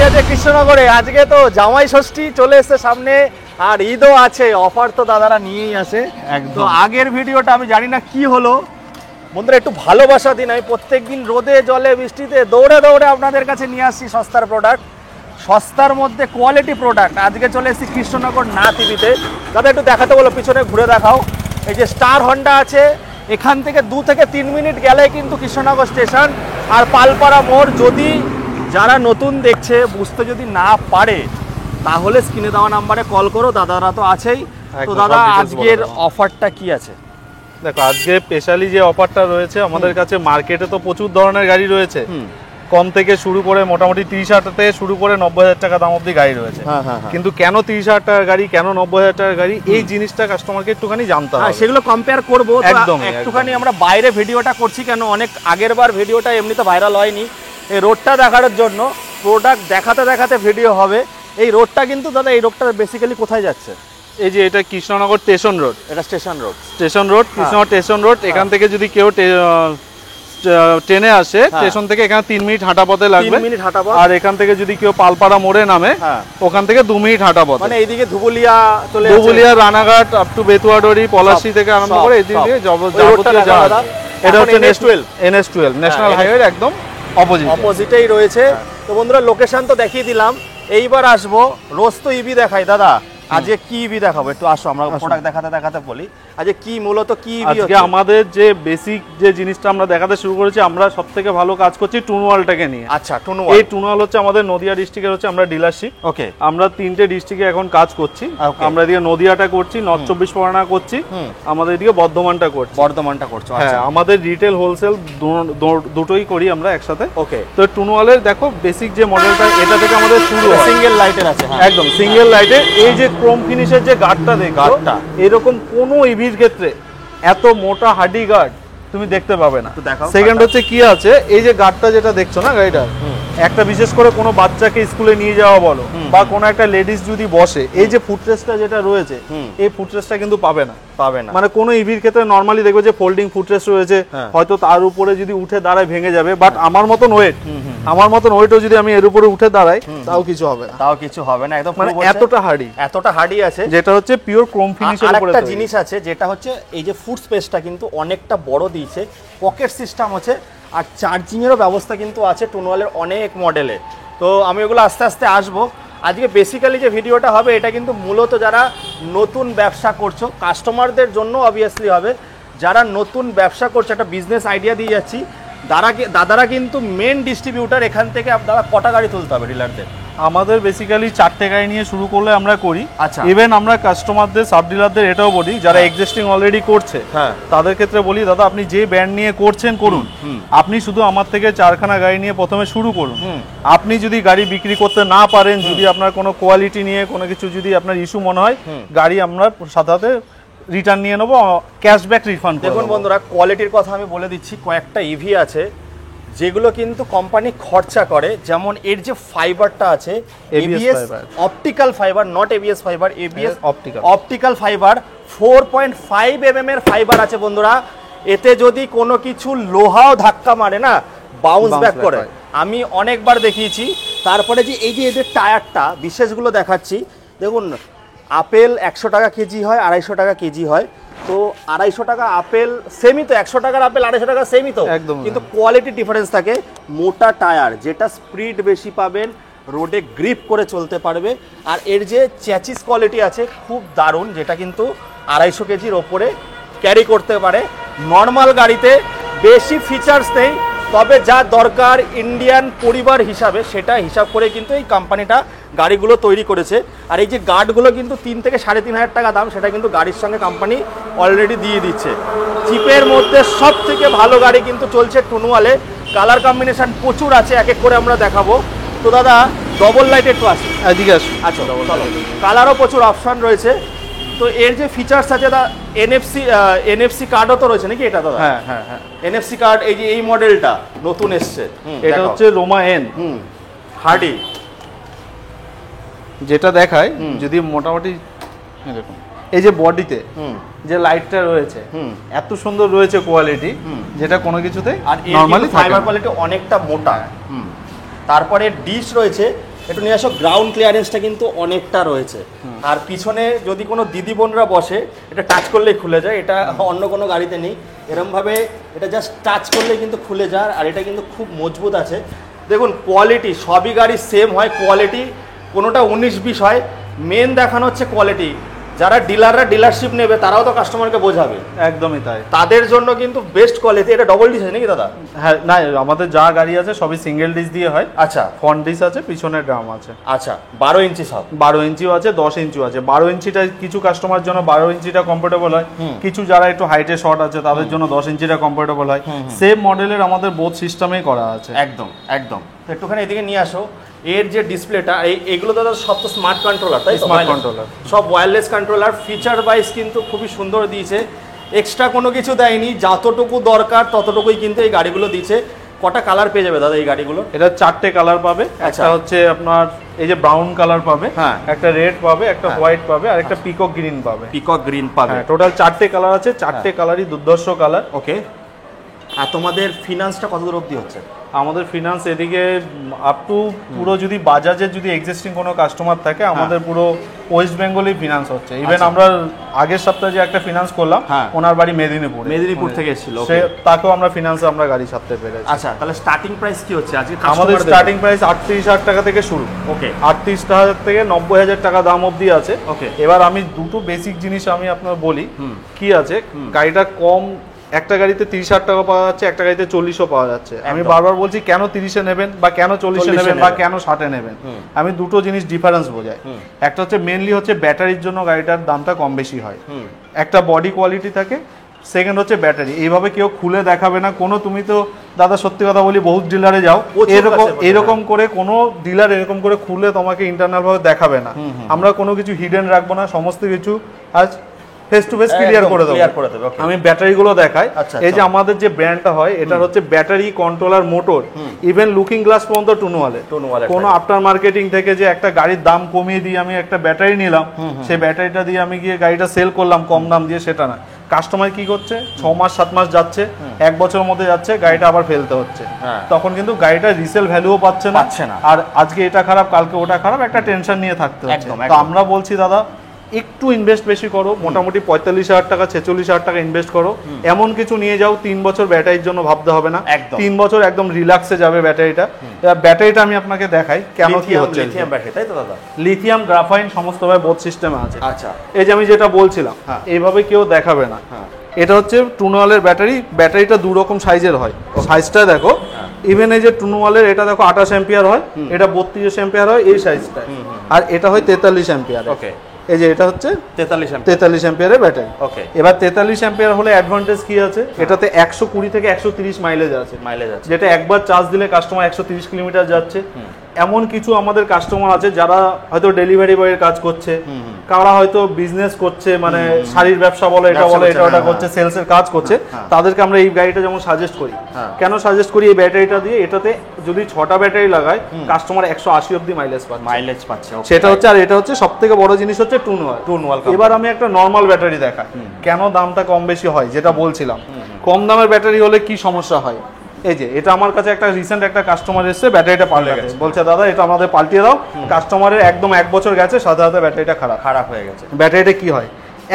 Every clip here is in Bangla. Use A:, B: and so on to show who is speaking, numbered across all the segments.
A: আছে কৃষ্ণনগরে। আজকে তো জামাই ষষ্ঠী চলে এসছে সামনে, আর ঈদও আছে, অফার তো দাদারা নিয়েই আসে। তো আগের ভিডিওটা আমি জানি না কি হলো বন্ধুরা, একটু ভালোবাসা দিন। আমি প্রত্যেকদিন রোদে জলে বৃষ্টিতে দৌড়ে দৌড়ে আপনাদের কাছে নিয়ে আসছি সস্তার প্রোডাক্ট, সস্তার মধ্যে কোয়ালিটি প্রোডাক্ট। আজকে চলে এসেছি কৃষ্ণনগর না টিভিতে। দাদা একটু দেখাতে বলো, পিছনে ঘুরে দেখাও। এই যে স্টার হন্ডা আছে, এখান থেকে 2 থেকে 3 মিনিট গেলে কিন্তু কৃষ্ণনগর স্টেশন আর পালপাড়া মোড়। যদি যারা নতুন দেখছে, বুঝতে যদি না পারে, তাহলে স্ক্রিনে দেওয়া নাম্বারে কল করো, দাদারা তো আছেই। তো দাদা আজকের অফারটা কি আছে?
B: দেখো আজকে স্পেশালি যে অফারটা রয়েছে আমাদের কাছে, মার্কেটে তো প্রচুর ধরনের গাড়ি রয়েছে, কম থেকে শুরু করে মোটামুটি 30,000 থেকে শুরু করে 90,000 টাকা দাম অবধি গাড়ি রয়েছে। কিন্তু কেন 30,000 টাকার গাড়ি, কেন 90,000 টাকার গাড়ি, এই জিনিসটা কাস্টমারকে একটুখানি জানতে হবে।
A: সেগুলো কম্পেয়ার করবো একদম। একটুখানি আমরা বাইরে ভিডিওটা করছি কেন, অনেক আগের বার ভিডিওটা এমনিতে ভাইরাল হয়নি, এই রোডটা দেখানোর জন্য। প্রোডাক্ট দেখাতে দেখাতে ভিডিও হবে। এই রোডটা কিন্তু দাদা, এই রোডটা বেসিক্যালি কোথায় যাচ্ছে?
B: এই যে এটা কৃষ্ণনগর স্টেশন রোড।
A: এটা station road,
B: Krishnanagar station road. এখান থেকে যদি কেউ ট্রেনে আসে, স্টেশন থেকে এখানে 3 মিনিট হাঁটা পথে লাগবে। আর এখান থেকে যদি কেউ পালপাড়া মোড়ে নামে, ওখান থেকে 2 মিনিট হাঁটা পথ।
A: মানে এইদিকে ধুবুলিয়া চলে যাচ্ছে,
B: ধুবুলিয়া, রানাঘাট আপ টু বেতুয়াডরি, পলাশী থেকে আরম্ভ করে এইদিকে যাবতীয় জায়গা। এটা হচ্ছে NS12 ন্যাশনাল হাইওয়ে একদম
A: অপোজিটেই রয়েছে। তো বন্ধুরা লোকেশন তো দেখিয়ে দিলাম, এইবার আসবো রোজ তো ইভি দেখাই দাদা, আজকে কি ইভি দেখাবো একটু আসো, আমরা প্রোডাক্ট দেখাতে দেখাতে বলি আজকে কি মূলত কি ইভি
B: আজকে আমাদের যে বেসিক যে জিনিসটা আমরা দেখাতে শুরু করেছি, আমরা সবথেকে ভালো কাজ করছি টুনওয়ালটাকে নিয়ে।
A: আচ্ছা, টুনওয়াল।
B: এই টুনওয়াল হচ্ছে আমাদের নদিয়া ডিস্ট্রিক্টের হচ্ছে আমরা ডিলারশিপ।
A: ওকে,
B: আমরা 3টে ডিস্ট্রিক্টে এখন কাজ করছি। আমরা এদিকে নদিয়াটা করছি, নর্থ 24 পরগনা করছি, আমাদের এদিকে বর্ধমানটা করছি। হ্যাঁ, আমাদের রিটেল হোলসেল দুটোই করি আমরা একসাথে।
A: ওকে,
B: তো টুনওয়ালের দেখো বেসিক যে মডেলটা, এটা থেকে আমাদের শুরু হয়।
A: সিঙ্গেল লাইটের আছে,
B: একদম সিঙ্গেল লাইটের। এই যে ক্রোম ফিনিশের যে গার্ডটা দেখো, এরকম কোনো ইভির ক্ষেত্রে এত মোটা হার্ডি গার্ড তুমি দেখতে পাবে না। সেকেন্ড হচ্ছে কি আছে, এই যে গার্ডটা যেটা দেখছো না গাড়িটার, একটা বিশেষ করে কোনো বাচ্চাকে স্কুলে নিয়ে যাওয়া বলো, বা কোনো একটা লেডিস যদি বসে, এই যে ফুটরেস্টটা যেটা রয়েছে, এই ফুটরেস্টটা কিন্তু পাবে না। মানে কোনো ইভির ক্ষেত্রে নরমালি দেখবে যে ফোল্ডিং ফুটরেস্ট রয়েছে, হয়তো তার উপরে যদি উঠে দাঁড়ায় ভেঙে যাবে, বাট আমার মতন ওয়েটও যদি আমি এর উপরে উঠে দাঁড়াই, তাও কিছু হবে না। একদম মানে এতটা হার্ডি আছে, যেটা হচ্ছে পিওর ক্রোম ফিনিশের উপরে।
A: একটা জিনিস আছে যেটা হচ্ছে এই যে ফুট স্পেসটা কিন্তু অনেকটা বড় দিয়েছে, পকেট সিস্টেম আছে, আর চার্জিংয়েরও ব্যবস্থা কিন্তু আছে টুনওয়ালের অনেক মডেলে। তো আমি ওগুলো আস্তে আস্তে আসবো। আজকে বেসিক্যালি যে ভিডিওটা হবে, এটা কিন্তু মূলত যারা নতুন ব্যবসা করছো কাস্টমারদের জন্য অবভিয়াসলি হবে। যারা নতুন ব্যবসা করছে, একটা বিজনেস আইডিয়া দিয়ে যাচ্ছি, দাদারা কিন্তু মেন ডিস্ট্রিবিউটার। এখান থেকে আপনারা কটা গাড়ি তুলতে হবে ডিলারদের?
B: আমাদের বেসিক্যালি 4টে গাড়ি নিয়ে শুরু করলে আমরা করি।
A: আচ্ছা,
B: ইভেন আমরা কাস্টমারদের, সাব ডিলারদের এটাও বলি, যারা এক্সিস্টিং অলরেডি করছে, তাদের ক্ষেত্রে বলি, দাদা আপনি যে ব্র্যান্ড নিয়ে করছেন করুন, আপনি শুধু আমার থেকে 4খানা গাড়ি নিয়ে প্রথমে শুরু করুন। আপনি যদি গাড়ি বিক্রি করতে না পারেন, যদি আপনার কোনো কোয়ালিটি নিয়ে কোনো কিছু যদি আপনার ইস্যু মনে হয়, গাড়ি আমরা সাথে রিটার্ন নিয়ে নেবো, ক্যাশব্যাক রিফান্ড।
A: দেখুন বন্ধুরা, কোয়ালিটির কথা আমি বলে দিচ্ছি। কয়েকটা ইভি আছে যেগুলো কিন্তু কোম্পানি খরচা করে, যেমন এর যে ফাইবারটা আছে, ABS optical fibre, not ABS fibre, ABS optical fibre, 4.5 mm এর ফাইবার আছে বন্ধুরা। এতে যদি কোনো কিছু লোহাও ধাক্কা মারে না, বাউন্স ব্যাক করে। আমি অনেকবার দেখিয়েছি। তারপরে যে এই যে এদের টায়ারটা, বিশেষগুলো দেখাচ্ছি। দেখুন, আপেল 100 টাকা কেজি হয়, 250 টাকা কেজি হয়। তো 250 টাকা আপেল সেমই তো, 100 টাকার আপেল 250 টাকা সেমই তো, কিন্তু কোয়ালিটি ডিফারেন্স থাকে। মোটা টায়ার, যেটা স্পিড বেশি পাবেন, রোডে গ্রিপ করে চলতে পারবে। আর এর যে চ্যাচিস কোয়ালিটি আছে খুব দারুণ, যেটা কিন্তু 250 কেজির ওপরে ক্যারি করতে পারে। নর্মাল গাড়িতে বেশি ফিচার্স নেই, তবে যা দরকার ইন্ডিয়ান পরিবার হিসাবে, সেটা হিসাব করে কিন্তু এই কোম্পানিটা গাড়িগুলো তৈরি করেছে। আর এই যে গার্ডগুলো কিন্তু 3 থেকে 3,500 টাকা দাম, সেটা কিন্তু গাড়ির সঙ্গে কোম্পানি অলরেডি দিয়ে দিচ্ছে। চিপের মধ্যে সব থেকে ভালো গাড়ি কিন্তু চলছে টুনওয়ালে। কালার কম্বিনেশন প্রচুর আছে, এক এক করে আমরা দেখাবো। তো দাদা ডবল লাইট একটু আসি,
B: এদিকে আসুন।
A: আচ্ছা, কালারও প্রচুর অপশন রয়েছে। তো এর যে ফিচার্স আছে, দা এনএফসি কার্ডও তো রয়েছে নাকি এটা দাদা?
B: হ্যাঁ,
A: এনএফসি কার্ড। এই যে এই মডেলটা নতুন এসছে,
B: এটা হচ্ছে রোমা এন
A: হার্ডি,
B: যেটা দেখায় যদি মোটামুটি দেখুন, এই যে বডিতে যে লাইটটা রয়েছে, এত সুন্দর রয়েছে কোয়ালিটি, যেটা কোনো কিছুতে
A: আর নরমালি ফাইবার কোয়ালিটি অনেকটা মোটা। তারপরে ডিশ রয়েছে একটু নিয়ে আসো। গ্রাউন্ড ক্লিয়ারেন্সটা কিন্তু অনেকটা রয়েছে। আর পিছনে যদি কোনো দিদি বোনরা বসে, এটা টাচ করলেই খুলে যায়, এটা অন্য কোনো গাড়িতে নেই। এরমভাবে এটা জাস্ট টাচ করলেই কিন্তু খুলে যায়, আর এটা কিন্তু খুব মজবুত আছে। দেখুন কোয়ালিটি, সবই গাড়ি সেম হয় কোয়ালিটি, কোনোটা 19-20 হয়, মেন দেখানো হচ্ছে কোয়ালিটি। যারা ডিলাররা ডিলারশিপ নেবে তারাও তো কাস্টমারকে বোঝাবে,
B: একদমই তাই,
A: তাদের জন্য কিন্তু বেস্ট কোয়ালিটি। এটা ডবল ডিস নাকি দাদা?
B: হ্যাঁ, না আমাদের যা গাড়ি আছে সবই সিঙ্গেল ডিস দিয়ে হয়।
A: আচ্ছা,
B: ফ্রন্ট ডিস আছে, পিছনে ড্রাম আছে।
A: আচ্ছা, 12 ইঞ্চি সব,
B: 12 ইঞ্চিও আছে, 10 ইঞ্চিও আছে। 12 ইঞ্চিটা কিছু কাস্টমার জন্য 12 ইঞ্চিটা কমফোর্টেবল হয়, কিছু যারা একটু হাইটে শর্ট আছে তাদের জন্য 10 ইঞ্চিটা কমফোর্টেবল হয়। সেম মডেলের আমাদের বোথ সিস্টেমেই করা আছে।
A: একদম একদম। তো একটুখানি এদিকে নিয়ে আসো। এর যে ডিসপ্লেটা, এগুলো দাদা সব তো স্মার্ট কন্ট্রোলার, তাই
B: স্মার্ট কন্ট্রোলার,
A: সব ওয়্যারলেস কন্ট্রোলার। ফিচার ওয়াইজ কিন্তু খুবই সুন্দর দিয়েছে, এক্সট্রা কোনো কিছু দেয়নি, যতটুকু দরকার ততটুকুই কিন্তু এই গাড়িগুলো দিয়েছে। কটা কালার পেয়ে যাবে দাদা এই গাড়িগুলো?
B: এটা 4টে কালার পাবে। একটা হচ্ছে আপনার এই যে ব্রাউন কালার পাবে,
A: হ্যাঁ,
B: একটা রেড পাবে, একটা হোয়াইট পাবে, আর একটা পিকক গ্রিন পাবে।
A: পিকক গ্রিন পাবে,
B: টোটাল 4টে কালার আছে, 4টে কালারই দুর্ধর্ষ কালার।
A: ওকে। আর তোমাদের ফিনান্সটা কত দূর অবধি হচ্ছে?
B: আমাদের ফিনান্স এদিকে আপ টু পুরো, যদি বাজাজের যদি এক্সিস্টিং কোনো কাস্টমার থাকে, আমাদের পুরো ওয়েস্ট বেঙ্গলেই ফিনান্স হচ্ছে। ইভেন আমরা আগের সপ্তাহে যে একটা ফিনান্স করলাম, ওনার বাড়ি মেদিনীপুর থেকে এসেছিল, তাকেও আমরা ফিনান্সে আমরা গাড়ি ছাড়তে পেরেছি।
A: আচ্ছা, তাহলে স্টার্টিং প্রাইস কি হচ্ছে আজকে?
B: আমাদের স্টার্টিং প্রাইস 38,000 টাকা থেকে শুরু।
A: ওকে,
B: 38,000 থেকে 90,000 টাকা দাম অবধি আছে।
A: ওকে,
B: এবার আমি দুটো বেসিক জিনিস আমি আপনার বলি কি আছে। গাড়িটা কম, একটা গাড়িতে 30,000 টাকা পাওয়া যাচ্ছে, একটা গাড়িতে 40ও পাওয়া যাচ্ছে। আমি বারবার বলছি কেন 30-এ নেবেন বা কেন 40-এ নেবেন বা কেন 60-এ নেবেন, আমি দুটো জিনিস ডিফারেন্স বোঝাই। একটা হচ্ছে মেনলি হচ্ছে ব্যাটারির জন্য গাড়িটার দামটা কম বেশি হয়, একটা বডি কোয়ালিটি থাকে, সেকেন্ড হচ্ছে ব্যাটারি। এইভাবে কেউ খুলে দেখাবে না কোনো। তুমি তো দাদা সত্যি কথা বলি, বহুত ডিলারে যাও, এরকম করে কোনো ডিলার এরকম করে খুলে তোমাকে ইন্টারনাল ভাবে দেখাবে না। আমরা কোনো কিছু হিডেন রাখবো না, সমস্ত কিছু আজ ফেস টু ফেস ক্লিয়ার করে দেবো। আমি ব্যাটারিগুলো দেখাই। এই যে আমাদের যে ব্র্যান্ডটা হয়, এটা হচ্ছে battery, controller, motor, even looking glass পর্যন্ত টুনুয়ালে। কোনো আফটার মার্কেটিং থেকে যে একটা গাড়ির দাম কমিয়ে দিয়ে আমি একটা ব্যাটারি নিলাম, সেই ব্যাটারিটা দিয়ে আমি গিয়ে গাড়িটা সেল করলাম কম দাম দিয়ে, সেটা না। কাস্টমার কি করছে, 6 মাস 7 মাস যাচ্ছে, 1 বছরের মধ্যে যাচ্ছে, গাড়িটা আবার ফেলতে হচ্ছে। তখন কিন্তু গাড়িটা রিসেল ভ্যালুও পাচ্ছে না, আর আজকে এটা খারাপ কালকে ওটা খারাপ, একটা টেনশন নিয়ে থাকতে হচ্ছে। তো আমরা বলছি দাদা একটু ইনভেস্ট বেশি করো, মোটামুটি 45,000 টাকা 46,000 টাকা ইনভেস্ট করো, এমন কিছু নিয়ে যাও 3 বছর ব্যাটারির জন্য ভাবতে হবে না। 3 বছর একদম রিল্যাক্সে যাবে ব্যাটারিটা। ব্যাটারিটা আমি আপনাকে দেখাই কেন কি হচ্ছে।
A: লিথিয়াম ব্যাটারি, তাই তো দাদা?
B: লিথিয়াম, গ্রাফাইন সমস্ত ভাবে বোথ সিস্টেমে আছে।
A: আচ্ছা,
B: এই যে আমি যেটা বলছিলাম, এইভাবে কেউ দেখাবে না। এটা হচ্ছে টুনুয়ালের ব্যাটারি। ব্যাটারিটা দু রকম সাইজের হয়, সাইজটা দেখো। ইভেন এই যে টুনুয়ালের এটা দেখো 28 অ্যাম্পিয়ার হয়, এটা 32 অ্যাম্পিয়ার হয় এই সাইজটা, আর এটা হয় 43 অ্যাম্পিয়ার। ওকে, এই যে এটা হচ্ছে 43 অ্যাম্পিয়ারের ব্যাটারি। ওকে, এবার 43 অ্যাম্পিয়ার হলে অ্যাডভান্টেজ কি আছে, এটাতে 120 থেকে 130 মাইলেজ আছে, যেটা একবার চার্জ দিলে কাস্টমার 130 কিলোমিটার যাচ্ছে। এমন কিছু আমাদের কাস্টমার আছে যারা হয়তো ডেলিভারি বয়ের কাজ করছে, কারা হয়তো বিজনেস করছে, মানে শাড়ির ব্যবসা বলে, এটা বলে, এটা ওটা করছে, সেলসের কাজ করছে, তাদেরকে আমরা এই গাড়িটা যেমন সাজেস্ট করি। কেন সাজেস্ট করি? এই ব্যাটারিটা দিয়ে, এটাতে যদি 6টা ব্যাটারি লাগায়, কাস্টমার 180 অব্দি মাইলেজ পাচ্ছে, সেটা হচ্ছে। আর এটা হচ্ছে সবথেকে বড় জিনিস হচ্ছে টুনওয়াল। এবার আমি একটা নরমাল ব্যাটারি দেখাই, কেন দামটা কম বেশি হয়, যেটা বলছিলাম। কম দামের ব্যাটারি হলে কি সমস্যা হয়, এই যে এটা আমার কাছে একটা রিসেন্ট একটা কাস্টমার এসেছে, ব্যাটারিটা পাল্টে গেছে, বলছে দাদা এটা আমাদের পাল্টিয়ে দাও। কাস্টমারের একদম 1 বছর গেছে, সাথে সাথে ব্যাটারিটা খারাপ হয়ে গেছে। ব্যাটারিটা কি হয়,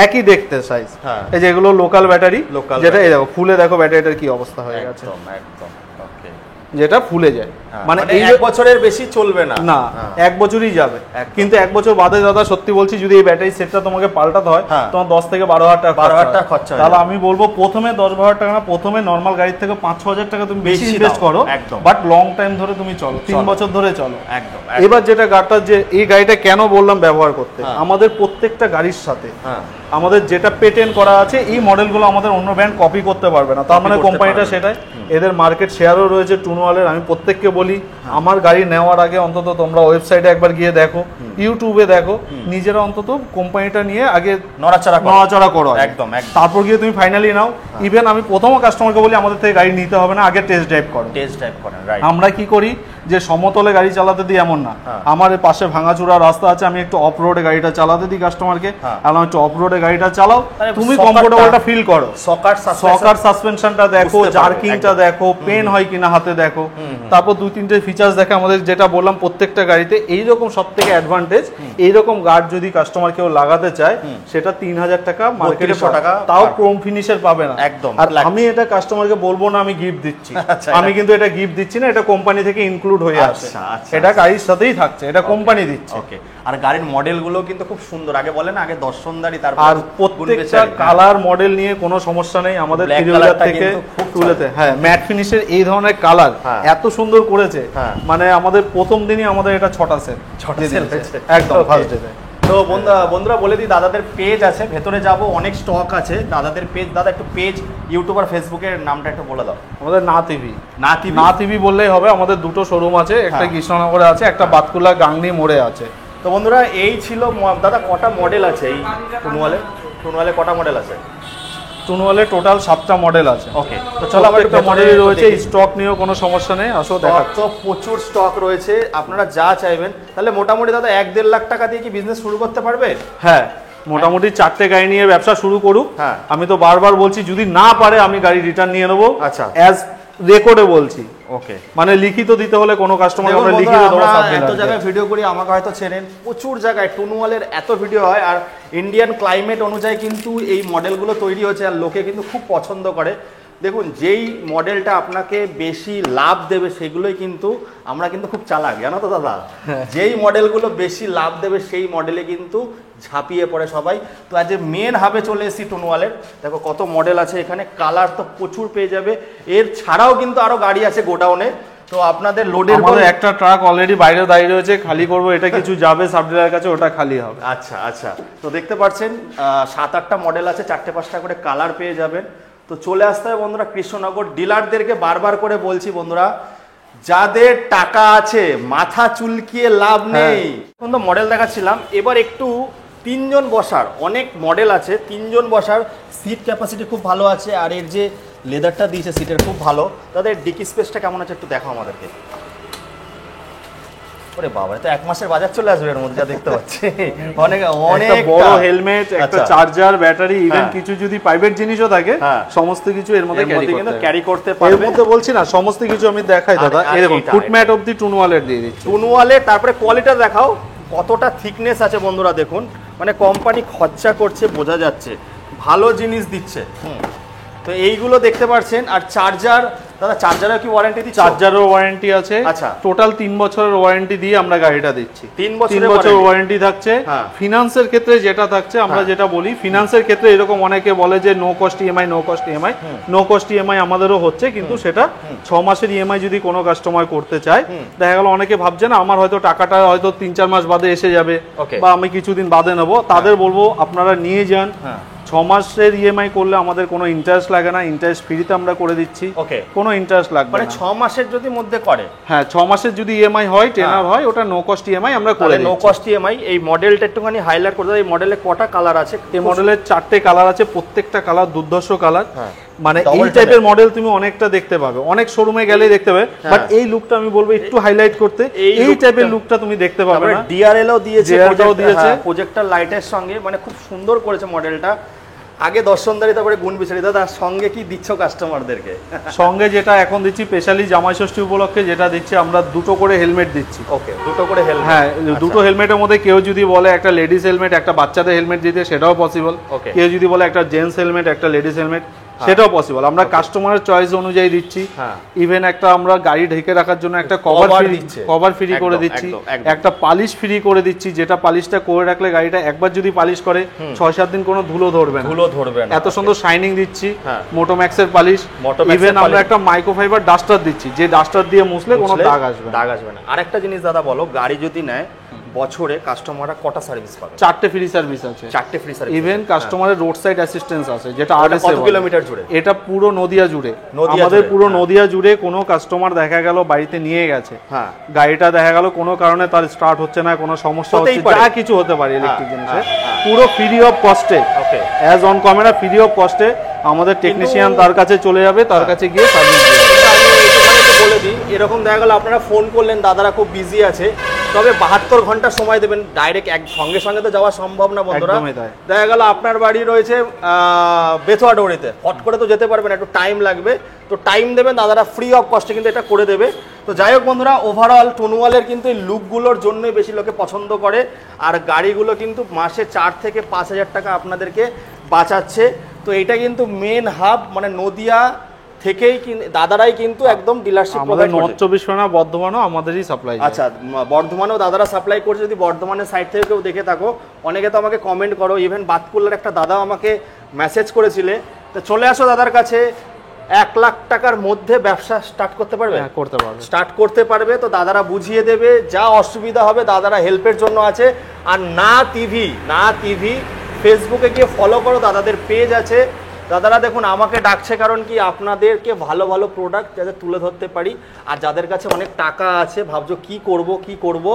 B: একই দেখতে সাইজ, এই যে এগুলো লোকাল ব্যাটারি, যেটা এই দেখো খুলে দেখো ব্যাটারিটার কি অবস্থা হয়ে গেছে, যেটা ফুলে যায়। মানে এই
A: 1 বছরের বেশি চলবে না,
B: 1 বছরই যাবে। কিন্তু 1 বছর বাদে দাদা সত্যি বলছি, যদি এই ব্যাটারি সেটটা তোমাকে পাল্টাতে হয়, তোমার 10 থেকে 12,000 টাকা খরচা। তাহলে আমি বলবো প্রথমে 10-12,000 টাকা না, প্রথমে নর্মাল গাড়ির থেকে 5-6,000 টাকা তুমি বেশি ইনভেস্ট করো, বাট লং টাইম ধরে তুমি চলো, 3 বছর ধরে চলো। এবার যেটা গাড়িটা, যে এই গাড়িটা কেন বললাম ব্যবহার করতে, আমাদের প্রত্যেকটা গাড়ির সাথে আমাদের যেটা পেটেন্ট করা আছে, এই মডেলগুলো আমাদের অন্য ব্র্যান্ড কপি করতে পারবে না। তার মানে কোম্পানিটা সেটাই, এদের মার্কেট শেয়ারও রয়েছে টুনুয়ালের। আমি প্রত্যেককে বলি, আমার গাড়ি নেওয়ার আগে অন্তত তোমরা ওয়েবসাইটে একবার গিয়ে দেখো, ইউটিউবে দেখো, নিজেরা অন্তত কোম্পানিটা নিয়ে আগে নড়াচড়া করো একদম, তারপর গিয়ে তুমি ফাইনালি নাও। ইভেন আমি প্রথম কাস্টমারকে বলি, আমাদের থেকে গাড়ি নিতে হবে না, আগে টেস্ট ড্রাইভ করো। আমরা কি করি, যে সমতলে গাড়ি চালাতে দিই এমন না, আমার পাশে ভাঙাচোরা রাস্তা আছে, আমি একটু অফ রোডে গাড়িটা চালাতে দিই কাস্টমারকে, আর একটু অফ রোডে গাড়িটা চালাও, তুমি কমফোর্টেবলটা ফিল করো, সকার সাসপেনশনটা দেখো, জার্কিংটা দেখো, পেন হয় কিনা হাতে দেখো, তারপর 2-3টে ফিচার্স দেখে আমাদের যেটা বললাম প্রত্যেকটা গাড়িতে এইরকম সবথেকে অ্যাডভান্টেজ, এইরকম গার্ড যদি কাস্টমার কেউ লাগাতে চায় সেটা 3000 টাকা মার্কেটে, তাও ক্রোম ফিনিশের পাবে না একদম। আর আমি এটা কাস্টমারকে বলবো না আমি গিফট দিচ্ছি, আমি কিন্তু এটা গিফট দিচ্ছি না, এটা কোম্পানি থেকে ইনক্লুড হয়ে আসছে, এটা গাড়ির সাথেই থাকছে, এটা কোম্পানি দিচ্ছে।
A: ওকে, আর গাড়ির মডেলগুলো কিন্তু খুব সুন্দর, আগে বলেন আগে দর্শনদারি, তারপর
B: আর প্রত্যেকটা কালার মডেল নিয়ে কোনো সমস্যা নেই আমাদের থ্রিহুইলার থেকে টুলেতে। হ্যাঁ, ম্যাট ফিনিশের এই ধরনের কালার এত সুন্দর করেছে, মানে আমাদের প্রথম দিনই আমাদের এটা 6টা সেল একদম ফার্স্ট ডে।
A: তো বন্ধুরা বলে দিই, দাদাদের পেজ আছে, ভেতরে যাব, অনেক স্টক আছে দাদাদের পেজ। দাদা একটু পেজ, ইউটিউব আর ফেসবুকের নামটা একটু বলে দাও।
B: আমাদের না টিভি বললেই হবে। আমাদের দুটো শোরুম আছে, একটা কৃষ্ণনগরে আছে, একটা বাতকুলা গাংনি মোড়ে আছে।
A: তো বন্ধুরা এই ছিল দাদা, কটা মডেল আছে এই টুনওয়ালে কটা মডেল আছে?
B: টুনওয়ালে টোটাল 7টা মডেল আছে।
A: ওকে, তো চলো আমার
B: একটা মডেল রয়েছে, স্টক নিয়েও কোনো সমস্যা নেই, আসো দেখা।
A: তো প্রচুর স্টক রয়েছে, আপনারা যা চাইবেন। তাহলে মোটামুটি দাদা 1-1.5 লাখ টাকা দিয়ে কি বিজনেস শুরু করতে পারবে?
B: হ্যাঁ, মোটামুটি 4টে গাড়ি নিয়ে ব্যবসা শুরু করুক।
A: হ্যাঁ,
B: আমি তো বারবার বলছি যদি না পারে আমি গাড়ি রিটার্ন নিয়ে নেবো।
A: আচ্ছা,
B: অ্যাজ রেকর্ডে বলছি।
A: ওকে,
B: মানে লিখিত দিতে হলে কোনো কাস্টমার আমরা লিখিত দেবো।
A: এত জায়গায় ভিডিও করি, আমাকে হয়তো চেনেন, প্রচুর জায়গায় টুনওয়ালের এত ভিডিও হয়, আর ইন্ডিয়ান ক্লাইমেট অনুযায়ী কিন্তু এই মডেলগুলো তৈরি হচ্ছে, আর লোকে কিন্তু খুব পছন্দ করে। দেখুন, যেই মডেলটা আপনাকে বেশি লাভ দেবে সেগুলোই কিন্তু আমরা কিন্তু খুব চালাক, জানো তো দাদা, যেই মডেলগুলো বেশি লাভ দেবে সেই মডেলে কিন্তু ঝাঁপিয়ে পড়ে সবাই। তো আজ মেন হাবে চলে এসেছি টুনওয়ালের, দেখো কত মডেল আছে এখানে, কালার তো প্রচুর পেয়ে যাবে। এর ছাড়াও কিন্তু আরো গাড়ি আছে গোডাউনে, তো আপনাদের লোডের
B: আমাদের একটা ট্রাক অলরেডি বাইরে দাঁড়িয়ে রয়েছে, খালি করব, এটা কিছু যাবে সাব ডিলারের কাছে, ওটা খালি হবে।
A: আচ্ছা আচ্ছা, তো দেখতে পাচ্ছেন 7-8টা মডেল আছে, 4-5টা করে কালার পেয়ে যাবেন। তো চলে আসতে হবে বন্ধুরা কৃষ্ণনগর। ডিলারদেরকে বারবার করে বলছি বন্ধুরা, যাদের টাকা আছে মাথা চুলকিয়ে লাভ নেই। এখন তো মডেল দেখাচ্ছিলাম, এবার একটু 3 জন বসার অনেক মডেল আছে, 3 জন বসার সিট ক্যাপাসিটি খুব ভালো আছে, আর এর যে লেদারটা দিয়েছে সিটের খুব ভালো। তাদের ডিকি স্পেসটা কেমন আছে একটু দেখাও আমাদেরকে। ওরে বাবা, তো 1 মাসের বাজার চলে আসবে এর মধ্যে, যা দেখতে পাচ্ছি। অনেক
B: বড় হেলমেট, একটা চার্জার, ব্যাটারি, ইভেন কিছু যদি প্রাইভেট জিনিসও থাকে সমস্ত কিছু এর মধ্যে
A: ক্যারি করতে পারবে।
B: এর মধ্যে বলছি না সমস্ত কিছু আমি দেখাই দাদা। এই দেখুন ফুটম্যাট অবধি টুনওয়ালের দিয়ে দিচ্ছি।
A: টুনওয়ালের, তারপরে কোয়ালিটি দেখাও কতটা থিকনেস আছে বন্ধুরা, দেখুন মানে কোম্পানি খরচা করছে, বোঝা যাচ্ছে ভালো জিনিস দিচ্ছে। তো এইগুলো দেখতে পাচ্ছেন। আর চার্জার দাদা, চার্জারের কি ওয়ারেন্টি দিচ্ছি?
B: চার্জারের ওয়ারেন্টি আছে।
A: আচ্ছা,
B: টোটাল 3 বছরের ওয়ারেন্টি দিয়ে আমরা গাড়িটা দিচ্ছি।
A: 3
B: বছর ওয়ারেন্টি থাকছে। ফিনান্সের ক্ষেত্রে যেটা থাকছে, আমরা যেটা বলি ফিনান্সের ক্ষেত্রে এরকম অনেকে বলে যে no cost EMI, no cost EMI. No cost EMI আমাদেরও হচ্ছে, কিন্তু সেটা 6 মাসের ইএমআই যদি কোনো কাস্টমার করতে চায়, দেখা গেল অনেকে ভাবছে না আমার হয়তো টাকাটা হয়তো 3-4 মাস বাদে এসে যাবে বা আমি কিছুদিন বাদে নেবো, তাদের বলবো আপনারা নিয়ে যান। 6 মাসের ইএমআই করলে আমাদের কোনো ইন্টারেস্ট লাগে না, ইন্টারেস্ট ফ্রিতে আমরা করে দিচ্ছি।
A: ওকে,
B: কোনো ইন্টারেস্ট লাগবে
A: মানে 6 মাসের যদি মধ্যে করে,
B: হ্যাঁ 6 মাসের যদি ইএমআই হয়, টেনার হয়, ওটা নো কস্ট ইএমআই আমরা করে দিচ্ছি।
A: No cost EMI. এই মডেলটা একটুখানি হাইলাইট করে দাও, এই মডেলে কটা কালার আছে?
B: এই মডেলের 4টে কালার আছে, প্রত্যেকটা কালার দুর্ধর্ষ কালার। মানে এই টাইপের মডেল তুমি অনেকটা দেখতে পাবে, অনেক শোরুমে গেলেই দেখতে পাবে, বাট এই লুকটা আমি বলবো একটু হাইলাইট করতে, এই টাইপের লুকটা তুমি দেখতে পাবে না।
A: ডিআরএলও দিয়েছে, প্রজেক্টর লাইটের সঙ্গে, মানে খুব সুন্দর করেছে মডেলটা। আগে দর্শনদারি, তারপরে গুণ বিচারি। দাদা সঙ্গে কি দিচ্ছ কাস্টমারদেরকে?
B: সঙ্গে যেটা এখন দিচ্ছি স্পেশালি জামাই ষষ্ঠী উপলক্ষে যেটা দিচ্ছি, আমরা 2টো করে হেলমেট দিচ্ছি।
A: ওকে, 2টো করে হেলমেট।
B: হ্যাঁ, 2টো হেলমেটের মধ্যে কেউ যদি বলে একটা লেডিস হেলমেট, একটা বাচ্চাদের হেলমেট দিতে, সেটাও পসিবল। কেউ যদি বলে একটা জেন্টস হেলমেট, একটা লেডিস হেলমেট, সেটাও পসিবল। আমরা কাস্টমারের চয়েস অনুযায়ী দিচ্ছি। ইভেন একটা আমরা গাড়ি ঢেকে রাখার জন্য একটা কভার ফ্রি করে দিচ্ছি, একটা পালিশ ফ্রি করে দিচ্ছি, যেটা পালিশটা করে রাখলে গাড়িটা একবার যদি পালিশ করে 6-7 দিন কোনো ধুলো ধরবে না। এত সুন্দর শাইনিং দিচ্ছি। মোটোম্যাক্সের পালিশ। ইভেন আমরা একটা মাইক্রোফাইবার ডাস্টার দিচ্ছি, যে ডাস্টার দিয়ে মুছলে কোনো দাগ আসবে না।
A: আরেকটা জিনিস দাদা বলো, গাড়ি যদি নেয় বছরে কাস্টমাররা কটা সার্ভিস পাবে?
B: 4টে ফ্রি সার্ভিস আছে।
A: 4টে ফ্রি সার্ভিস।
B: ইভেন কাস্টমারের রোড সাইড অ্যাসিস্ট্যান্স আছে, যেটা আরএস
A: কত কিলোমিটার জুড়ে?
B: এটা পুরো নদিয়া জুড়ে। আমাদের পুরো নদিয়া জুড়ে কোনো কাস্টমার দেখা গেল বাড়িতে নিয়ে গেছে, গাড়িটা দেখা গেল কোনো কারণে তার স্টার্ট হচ্ছে না, কোনো সমস্যা হচ্ছে, যা কিছু হতে পারে ইলেকট্রিক জিনিসে, পুরো ফ্রি অফ কস্টে, as on camera free of কস্টে আমাদের টেকনিশিয়ান তার কাছে চলে যাবে, তার কাছে গিয়ে সার্ভিস দিবে।
A: বলে দিই, এরকম দেখা গেল আপনারা ফোন করলেন, দাদারা খুব বিজি আছে, তবে 72 ঘন্টা সময় দেবেন। ডাইরেক্ট সঙ্গে সঙ্গে তো যাওয়া সম্ভব না বন্ধুরা। দেখা গেল আপনার বাড়ি রয়েছে বেথুয়া ডোরিতে, হট করে তো যেতে পারবেন, একটু টাইম লাগবে, তো টাইম দেবেন, দাদারা ফ্রি অফ কস্টে কিন্তু এটা করে দেবে। তো যাই হোক বন্ধুরা, ওভারঅল টুনওয়ালের কিন্তু এই লুকগুলোর জন্যই বেশি লোকে পছন্দ করে, আর গাড়িগুলো কিন্তু মাসে 4 থেকে 5 হাজার টাকা আপনাদেরকে বাঁচাচ্ছে। তো এটা কিন্তু মেন হাব, মানে নদিয়া থেকেই দাদারাই কিন্তু একদম ডিলারশিপ প্রোভাইড করে।
B: নর্থ 24 পরগনা, বর্ধমানও আমাদেরই সাপ্লাই।
A: আচ্ছা, বর্ধমানেও দাদারা সাপ্লাই করছে। যদি বর্ধমানের সাইড থেকে কেউ দেখে থাকো, অনেকে তো আমাকে কমেন্ট করো, ইভেন বাতকুল্লার একটা দাদা আমাকে মেসেজ করেছিলে। তো চলে আসো দাদার কাছে, 1 লাখ টাকার মধ্যে ব্যবসা স্টার্ট করতে পারবে, স্টার্ট করতে পারবে। তো দাদারা বুঝিয়ে দেবে, যা অসুবিধা হবে দাদারা হেল্পের জন্য আছে। আর না টিভি ফেসবুকে গিয়ে ফলো করো, দাদাদের পেজ আছে। দাদারা দেখুন আমাকে ডাকছে কারণ কি, আপনাদেরকে ভালো ভালো প্রোডাক্ট যাতে তুলে ধরতে পারি। আর যাদের কাছে অনেক টাকা আছে, ভাবছো কি করব,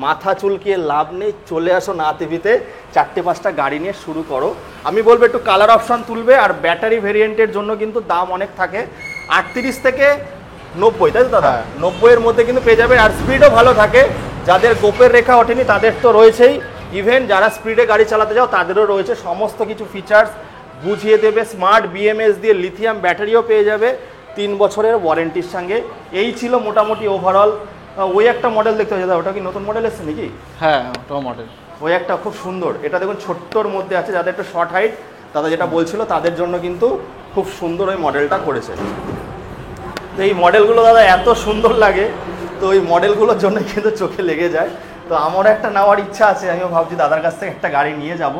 A: মাথা চুলকিয়ে লাভ নেই, চলে আসো না টিভিতে, 4-5টা গাড়ি নিয়ে শুরু করো। আমি বলবো একটু কালার অপশন তুলবে, আর ব্যাটারি ভেরিয়েন্টের জন্য কিন্তু দাম অনেক থাকে, 38 থেকে 90, তাই তো দাদা? 90-এর মধ্যে কিন্তু পেয়ে যাবে। আর স্পিডও ভালো থাকে, যাদের গোপের রেখা ওঠেনি তাদের তো রয়েছেই, ইভেন যারা স্পিডে গাড়ি চালাতে যাও তাদেরও রয়েছে সমস্ত কিছু ফিচার্স বুঝিয়ে দেবে। স্মার্ট বিএমএস দিয়ে লিথিয়াম ব্যাটারিও পেয়ে যাবে 3 বছরের ওয়ারেন্টির সঙ্গে। এই ছিল মোটামুটি ওভারঅল। ওই একটা মডেল দেখতে পাচ্ছি দাদা, ওটা কি নতুন মডেল এসছে নাকি?
B: হ্যাঁ, ওটাও মডেল।
A: ওই একটা খুব সুন্দর, এটা দেখুন ছোট্টর মধ্যে আছে, যাদের একটু শর্ট হাইট, দাদা যেটা বলছিল তাদের জন্য কিন্তু খুব সুন্দর ওই মডেলটা করেছে। তো এই মডেলগুলো দাদা এত সুন্দর লাগে, তো ওই মডেলগুলোর জন্য কিন্তু চোখে লেগে যায়। তো আমারও একটা নেওয়ার ইচ্ছা আছে, আমিও ভাবছি দাদার কাছ থেকে একটা গাড়ি নিয়ে যাব।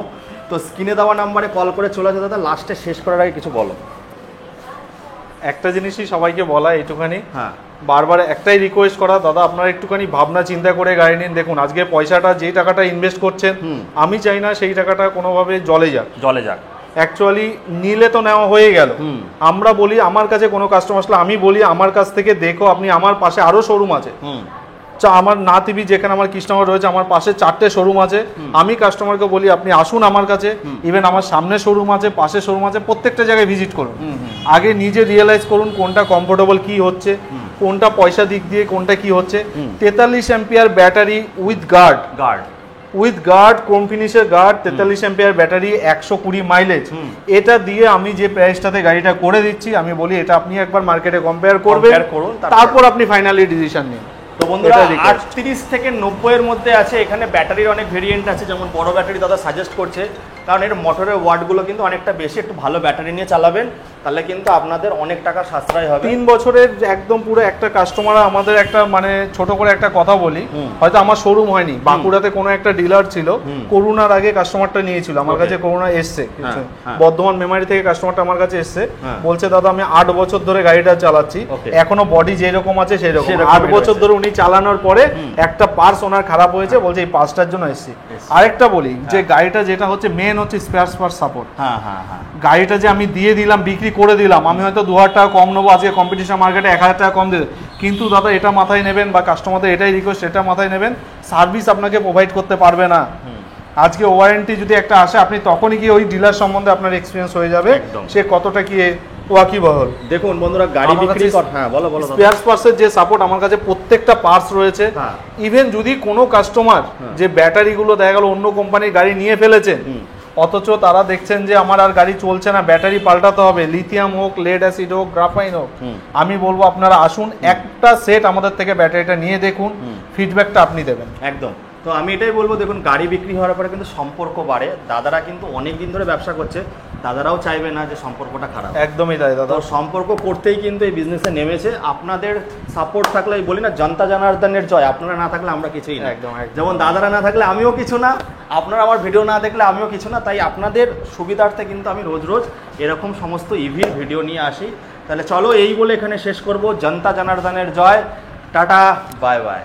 A: তো স্ক্রিনে দেওয়া নাম্বারে কল করে চলে আসে দাদা। লাস্টে শেষ করার আগে কিছু বলো।
B: একটা জিনিসই সবাইকে বলা এইটুখানি,
A: হ্যাঁ,
B: বারবার একটাই রিকোয়েস্ট করা, দাদা আপনারা একটুখানি ভাবনা চিন্তা করে গাড়ি নিন। দেখুন আজকে পয়সাটা, যেই টাকাটা ইনভেস্ট করছেন, আমি চাই না সেই টাকাটা কোনোভাবে জলে যাক। অ্যাকচুয়ালি নিলে তো নেওয়া হয়ে গেল। আমরা বলি, আমার কাছে কোনো কাস্টমার আসলে আমি বলি, আমার কাছ থেকে দেখো, আপনি আমার পাশে আরো শোরুম আছে, আমার না টিভি যেখানে আমার কৃষ্ণনগর রয়েছে, আমার পাশে 4টে শোরুম আছে। আমি কাস্টমারকে বলি আপনি আসুন আমার কাছে, ইভেন আমার সামনে শোরুম আছে, পাশে শোরুম আছে, প্রত্যেকটা জায়গায় ভিজিট করুন। আগে নিজে রিয়েলাইজ করুন কোনটা কমফোর্টেবল, কি হচ্ছে, কোনটা পয়সা দিক দিয়ে কোনটা কি হচ্ছে। 43 ampere battery with guard chrome ফিনিশের গার্ড, 43 অ্যাম্পিয়ার ব্যাটারি, 120 মাইলেজ। এটা দিয়ে আমি যে প্রাইসটাতে গাড়িটা করে দিচ্ছি, আমি বলি এটা আপনি একবার মার্কেটে কম্পেয়ার করবেন, তারপর আপনি ফাইনালি ডিসিশন নিন।
A: তো বন্ধুরা 38 থেকে 90-এর মধ্যে আছে। এখানে ব্যাটারির অনেক ভেরিয়েন্ট আছে, যেমন বড় ব্যাটারি দাদা সাজেস্ট করছে, কারণ এর মোটরের ওয়াটগুলো কিন্তু অনেকটা বেশি। একটু ভালো ব্যাটারি নিয়ে চালাবেন, তাহলে কিন্তু আপনাদের অনেক টাকা সাশ্রয় হবে।
B: 3 বছরের একদম পুরো একটা কাস্টমার, আমাদের একটা মানে ছোট করে একটা কথা বলি, হয়তো আমার শোরুম হয়নি, বাঁকুড়াতে কোনো একটা ডিলার ছিল, করোনার আগে কাস্টমারটা নিয়েছিল আমার কাছে, করোনা এসছে, বর্ধমান মেমারি থেকে কাস্টমারটা আমার কাছে এসছে, বলছে দাদা আমি 8 বছর ধরে গাড়িটা চালাচ্ছি, এখনো বডি যেরকম আছে সেই রকম। 8 বছর ধরে উনি চালানোর পরে একটা পার্টস ওনার খারাপ হয়েছে, বলছে এই পার্টসটার জন্য এসেছি। আরেকটা বলি, যে গাড়িটা যেটা হচ্ছে মেন হচ্ছে স্পেয়ার পার্টস সাপোর্ট। গাড়িটা যে আমি দিয়ে দিলাম, বিক্রি করে দিলাম, আমি হয়তো 2000 টাকা কম নেবো, আজকে কম্পিটিশন মার্কেটে 1000 টাকা কম দিতে, কিন্তু দাদা এটা মাথায় নেবেন, বা কাস্টমারদের এটাই রিকোয়েস্ট, এটা মাথায় নেবেন, সার্ভিস আপনাকে প্রোভাইড করতে পারবে না। আজকে ওয়ারেন্টি যদি একটা আসে, আপনি তখনই গিয়ে ওই ডিলার সম্বন্ধে আপনার এক্সপিরিয়েন্স হয়ে যাবে, সে কতটা কি ওয়াকিবহল।
A: দেখুন বন্ধুরা, গাড়ি বিক্রি বলো
B: স্পেয়ার পার্টসের যে সাপোর্ট আমার কাছে প্রত্যেকটা পার্টস রয়েছে। ইভেন যদি কোনো কাস্টমার যে ব্যাটারিগুলো দেখা গেল অন্য কোম্পানির গাড়ি নিয়ে ফেলেছেন, অথচ তারা দেখছেন যে আমার আর গাড়ি চলছে না, ব্যাটারি পাল্টাতে হবে, লিথিয়াম হোক, লেড অ্যাসিড হোক, গ্রাফাইন হোক, আমি বলবো আপনারা আসুন, একটা সেট আমাদের থেকে ব্যাটারিটা নিয়ে দেখুন, ফিডব্যাকটা আপনি দেবেন।
A: একদম। তো আমি এটাই বলবো, দেখুন গাড়ি বিক্রি হওয়ার পরে কিন্তু সম্পর্ক বাড়ে। দাদারা কিন্তু অনেক দিন ধরে ব্যবসা করছে, দাদারাও চাইবে না যে সম্পর্কটা খারাপ।
B: একদমই তাই দাদা,
A: সম্পর্ক করতেই কিন্তু এই বিজনেসে নেমেছে। আপনাদের সাপোর্ট থাকলে, বলি না জনতা জনার্দনের জয়, আপনারা না থাকলে আমরা কিছুই না।
B: একদম।
A: যেমন দাদারা না থাকলে আমিও কিছু না, আপনারা আমার ভিডিও না দেখলে আমিও কিছু না। তাই আপনাদের সুবিধার্থে কিন্তু আমি রোজ রোজ এরকম সমস্ত ইভির ভিডিও নিয়ে আসি। তাহলে চলো এই বলে এখানে শেষ করব। জনতা জনার্দনের জয়, টাটা, বাই বাই।